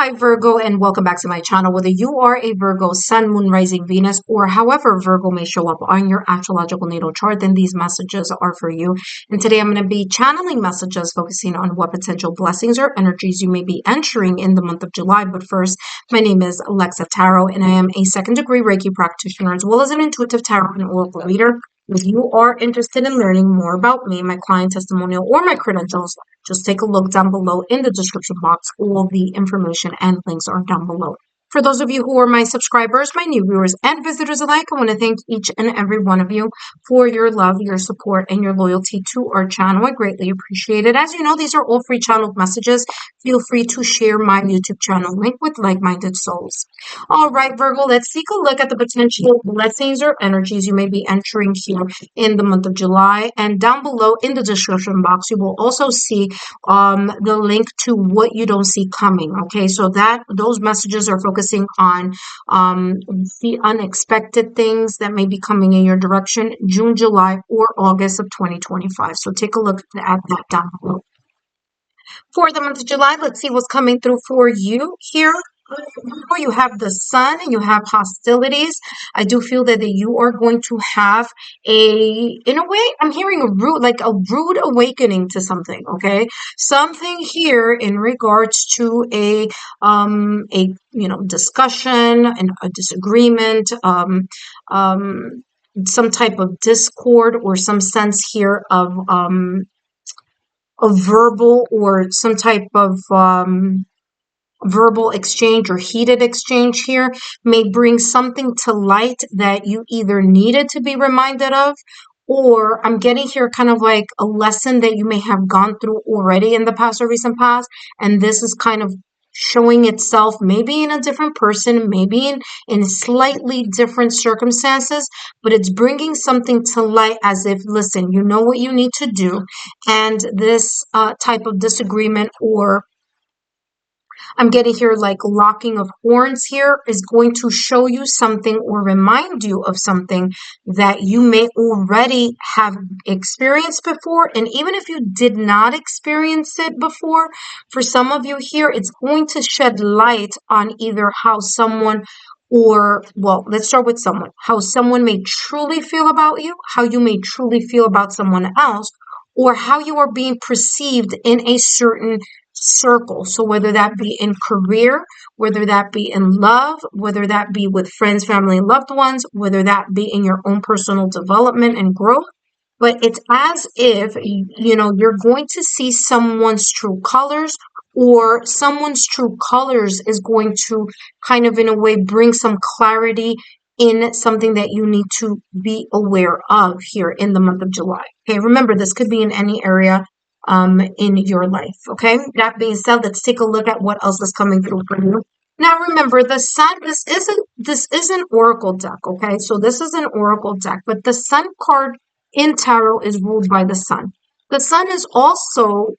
Hi Virgo, and welcome back to my channel. Whether you are a Virgo, Sun, Moon, Rising, Venus, or however Virgo may show up on your astrological natal chart, then these messages are for you. And today I'm going to be channeling messages focusing on what potential blessings or energies you may be entering in the month of July. But first, my name is Lexa Tarot, and I am a second-degree Reiki practitioner as well as an intuitive tarot and oracle reader. If you are interested in learning more about me, my client testimonial, or my credentials, just take a look down below in the description box. All the information and links are down below. For those of you who are my subscribers, my new viewers, and visitors alike, I want to thank each and every one of you for your love, your support, and your loyalty to our channel. I greatly appreciate it. As you know, these are all free channeled messages. Feel free to share my YouTube channel link with like-minded souls. All right, Virgo, let's take a look at the potential blessings or energies you may be entering here in the month of July. And down below in the description box, you will also see the link to what you don't see coming. Okay, so those messages are focusing on the unexpected things that may be coming in your direction June, July, or August of 2025. So take a look at that down below. For the month of July, let's see what's coming through for you here. You have the sun and you have hostilities. I do feel that you are going to have in a way, I'm hearing a rude awakening to something. Okay, something here in regards to a discussion and a disagreement, some type of discord or some sense here of a verbal or some type of verbal exchange or heated exchange here may bring something to light that you either needed to be reminded of, or I'm getting here kind of like a lesson that you may have gone through already in the past or recent past, and this is kind of showing itself maybe in a different person, maybe in slightly different circumstances, but it's bringing something to light as if, listen, you know what you need to do, and this type of disagreement or I'm getting here like locking of horns here is going to show you something or remind you of something that you may already have experienced before. And even if you did not experience it before, for some of you here, it's going to shed light on either how someone let's start with someone, how someone may truly feel about you, how you may truly feel about someone else, or how you are being perceived in a certain circle. So whether that be in career, whether that be in love, whether that be with friends, family, and loved ones, whether that be in your own personal development and growth. But it's as if, you're going to see someone's true colors, or someone's true colors is going to kind of in a way bring some clarity in something that you need to be aware of here in the month of July. Okay, remember, this could be in any area in your life. Okay, that being said, let's take a look at what else is coming through for you. Now remember, the sun, this is an oracle deck. Okay, so this is an oracle deck, but the sun card in tarot is ruled by the sun. The sun is also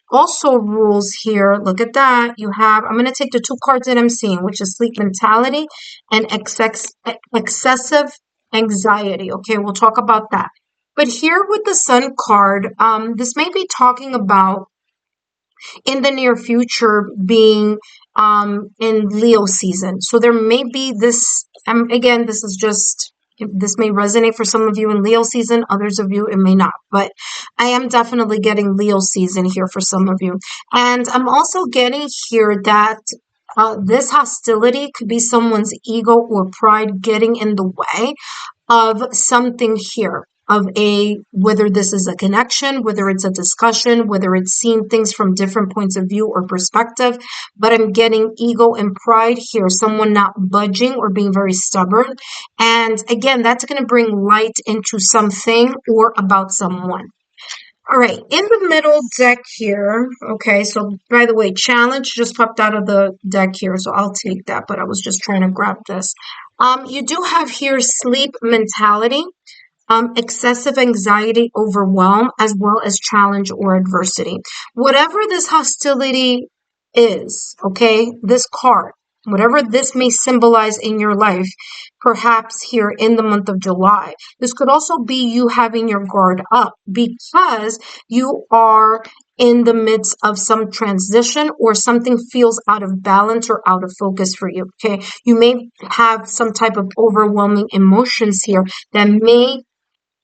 rules here. Look at that. You have, I'm going to take the two cards that I'm seeing, which is sleep mentality and excessive anxiety. Okay, we'll talk about that. But here with the sun card, this may be talking about in the near future being in Leo season. So there may be this, again, this may resonate for some of you in Leo season, others of you it may not, but I am definitely getting Leo season here for some of you. And I'm also getting here that this hostility could be someone's ego or pride getting in the way of something here, of whether this is a connection, whether it's a discussion, whether it's seeing things from different points of view or perspective. But I'm getting ego and pride here, someone not budging or being very stubborn. And again, that's going to bring light into something or about someone. All right, in the middle deck here, okay, so by the way, challenge just popped out of the deck here, so I'll take that, but I was just trying to grab this. You do have here sleep mentality, excessive anxiety, overwhelm, as well as challenge or adversity. Whatever this hostility is, okay, this card, whatever this may symbolize in your life, perhaps here in the month of July, this could also be you having your guard up because you are in the midst of some transition, or something feels out of balance or out of focus for you. Okay, you may have some type of overwhelming emotions here that may,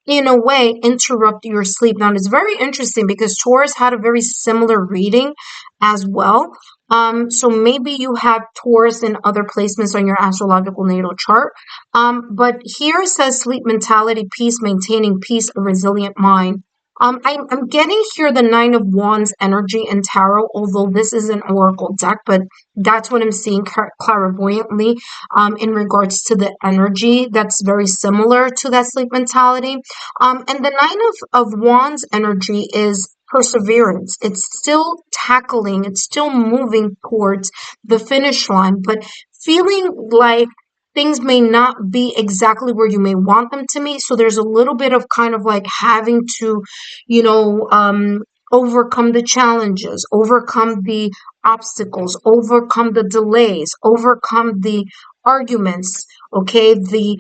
in a way, interrupt your sleep. Now, it's very interesting because Taurus had a very similar reading as well. So maybe you have Taurus in other placements on your astrological natal chart. But here it says sleep mentality, peace, maintaining peace, a resilient mind. I'm getting here the Nine of Wands energy in tarot, although this is an oracle deck, but that's what I'm seeing clairvoyantly in regards to the energy that's very similar to that sleep mentality. And the Nine of Wands energy is perseverance. It's still tackling, it's still moving towards the finish line, but feeling like things may not be exactly where you may want them to be. So there's a little bit of kind of like having to, you know, overcome the challenges, overcome the obstacles, overcome the delays, overcome the arguments, okay, the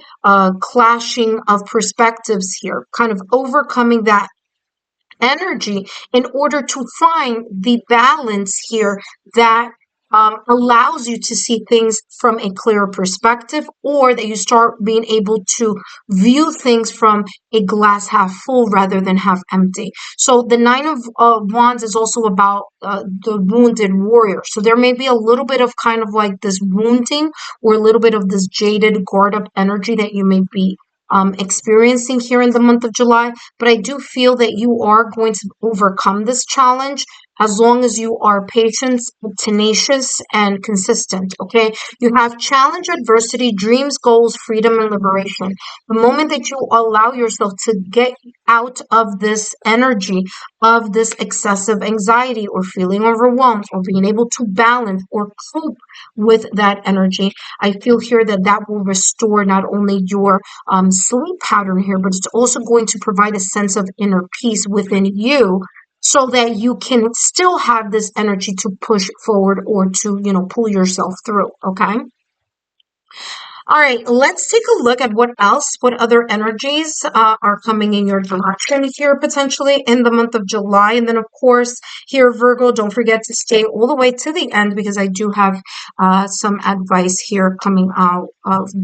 clashing of perspectives here, kind of overcoming that energy in order to find the balance here that allows you to see things from a clearer perspective, or that you start being able to view things from a glass half full rather than half empty. So the Nine of Wands is also about the wounded warrior. So there may be a little bit of kind of like this wounding, or a little bit of this jaded guard up energy that you may be experiencing here in the month of July. But I do feel that you are going to overcome this challenge as long as you are patient, tenacious, and consistent. Okay, you have challenge, adversity, dreams, goals, freedom, and liberation. The moment that you allow yourself to get out of this energy of this excessive anxiety, or feeling overwhelmed, or being able to balance or cope with that energy, I feel here that that will restore not only your sleep pattern here, but it's also going to provide a sense of inner peace within you, so that you can still have this energy to push forward, or to, you know, pull yourself through. Okay. All right, let's take a look at what other energies are coming in your direction here potentially in the month of July. And then, of course, here, Virgo, don't forget to stay all the way to the end, because I do have some advice here coming out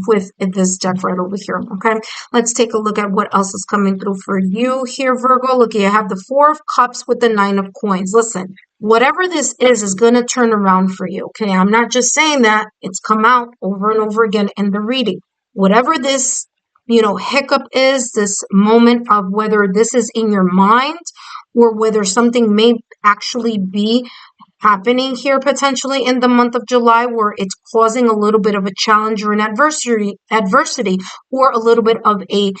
with this deck right over here. Okay, let's take a look at what else is coming through for you here, Virgo. Look, you have the Four of Cups with the Nine of Coins. Listen, whatever this is going to turn around for you. Okay, I'm not just saying that. It's come out over and over again in the reading. Whatever this, you know, hiccup is, this moment of whether this is in your mind, or whether something may actually be happening here potentially in the month of July, where it's causing a little bit of a challenge or an adversity, or a little bit of a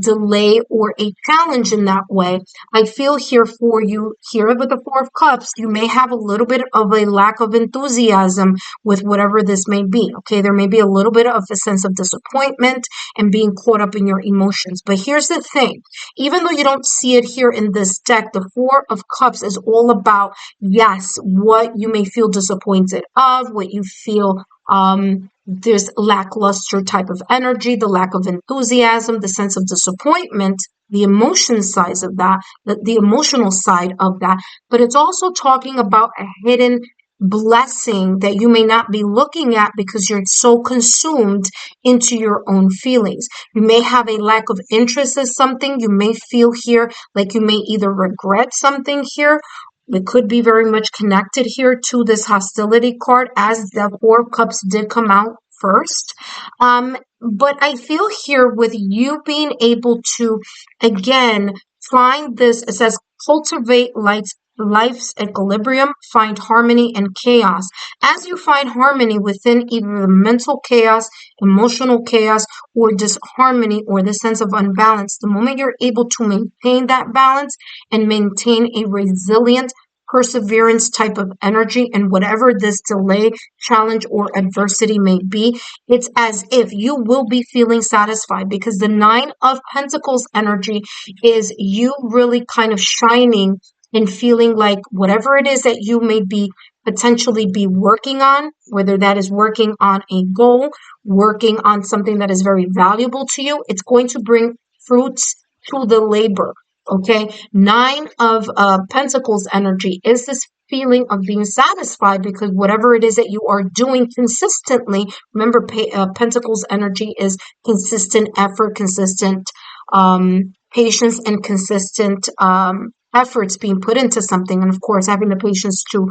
delay or a challenge in that way. I feel here for you here with the Four of Cups, you may have a little bit of a lack of enthusiasm with whatever this may be. Okay, there may be a little bit of a sense of disappointment and being caught up in your emotions. But here's the thing, even though you don't see it here in this deck, the Four of Cups is all about, yes, what you may feel disappointed of, what you feel there's lackluster type of energy, the lack of enthusiasm, the sense of disappointment, the emotion side of that, the emotional side of that. But it's also talking about a hidden blessing that you may not be looking at because you're so consumed into your own feelings. You may have a lack of interest in something. You may feel here like you may either regret something here. It could be very much connected here to this hostility card, as the Four of Cups did come out first. But I feel here with you being able to, again, find this, it says, cultivate life's equilibrium, find harmony and chaos. As you find harmony within either the mental chaos, emotional chaos, or disharmony, or the sense of unbalance, the moment you're able to maintain that balance and maintain a resilient perseverance type of energy, and whatever this delay, challenge, or adversity may be, it's as if you will be feeling satisfied, because the Nine of Pentacles energy is you really kind of shining and feeling like whatever it is that you may be potentially be working on, whether that is working on a goal, working on something that is very valuable to you, it's going to bring fruits to the labor. Okay, Nine of Pentacles energy is this feeling of being satisfied because whatever it is that you are doing consistently, remember Pentacles energy is consistent effort, consistent patience, and consistent efforts being put into something. And of course, having the patience to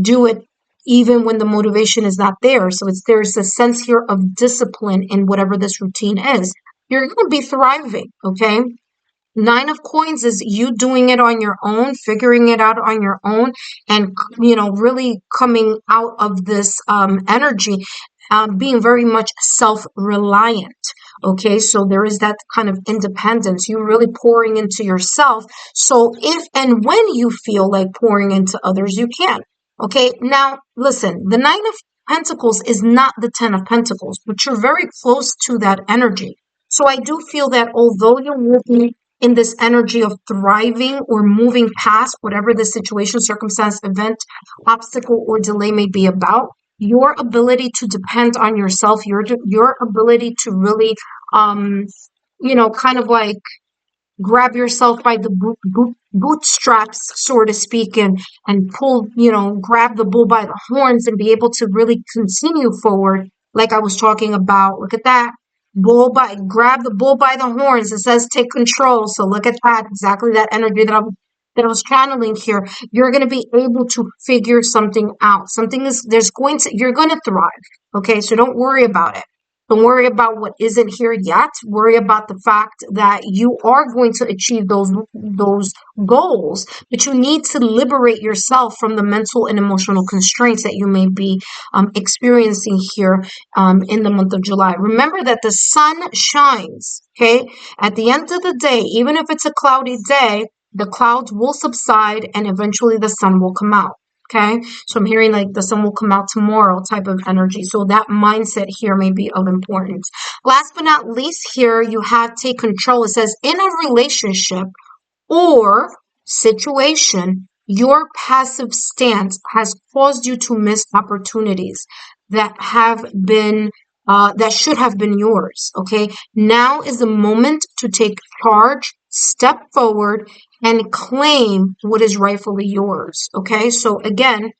do it even when the motivation is not there. So there's a sense here of discipline in whatever this routine is. You're going to be thriving, okay? Nine of Coins is you doing it on your own, figuring it out on your own, and really coming out of this energy, being very much self-reliant. Okay, so there is that kind of independence. You're really pouring into yourself. So if and when you feel like pouring into others, you can. Okay, now listen, the Nine of Pentacles is not the Ten of Pentacles, but you're very close to that energy. So I do feel that although you're working in this energy of thriving or moving past whatever the situation, circumstance, event, obstacle, or delay may be about, your ability to depend on yourself, your ability to really, kind of like grab yourself by the bootstraps, so to speak, and pull, grab the bull by the horns and be able to really continue forward. Like I was talking about, look at that. Grab the bull by the horns. It says take control. So look at that, exactly that energy that I was channeling here. You're going to be able to figure something out. You're going to thrive. Okay. So don't worry about it. Don't worry about what isn't here yet. Worry about the fact that you are going to achieve those goals, but you need to liberate yourself from the mental and emotional constraints that you may be experiencing here in the month of July. Remember that the sun shines, okay? At the end of the day, even if it's a cloudy day, the clouds will subside and eventually the sun will come out. Okay, so I'm hearing like the sun will come out tomorrow type of energy. So that mindset here may be of importance. Last but not least, here you have take control. It says in a relationship or situation, your passive stance has caused you to miss opportunities that should have been yours. Okay, now is the moment to take charge, step forward, and claim what is rightfully yours. Okay, so again,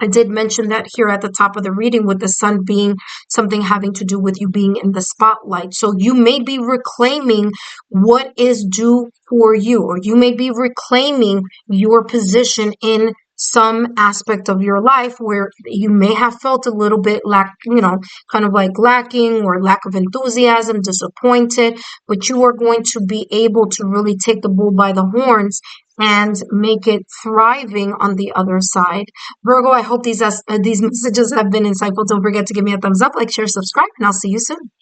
I did mention that here at the top of the reading with the sun being something having to do with you being in the spotlight. So you may be reclaiming what is due for you, or you may be reclaiming your position in some aspect of your life where you may have felt a little bit kind of like lacking or lack of enthusiasm, disappointed, but you are going to be able to really take the bull by the horns and make it thriving on the other side. Virgo, I hope these messages have been insightful. Don't forget to give me a thumbs up, like, share, subscribe, and I'll see you soon.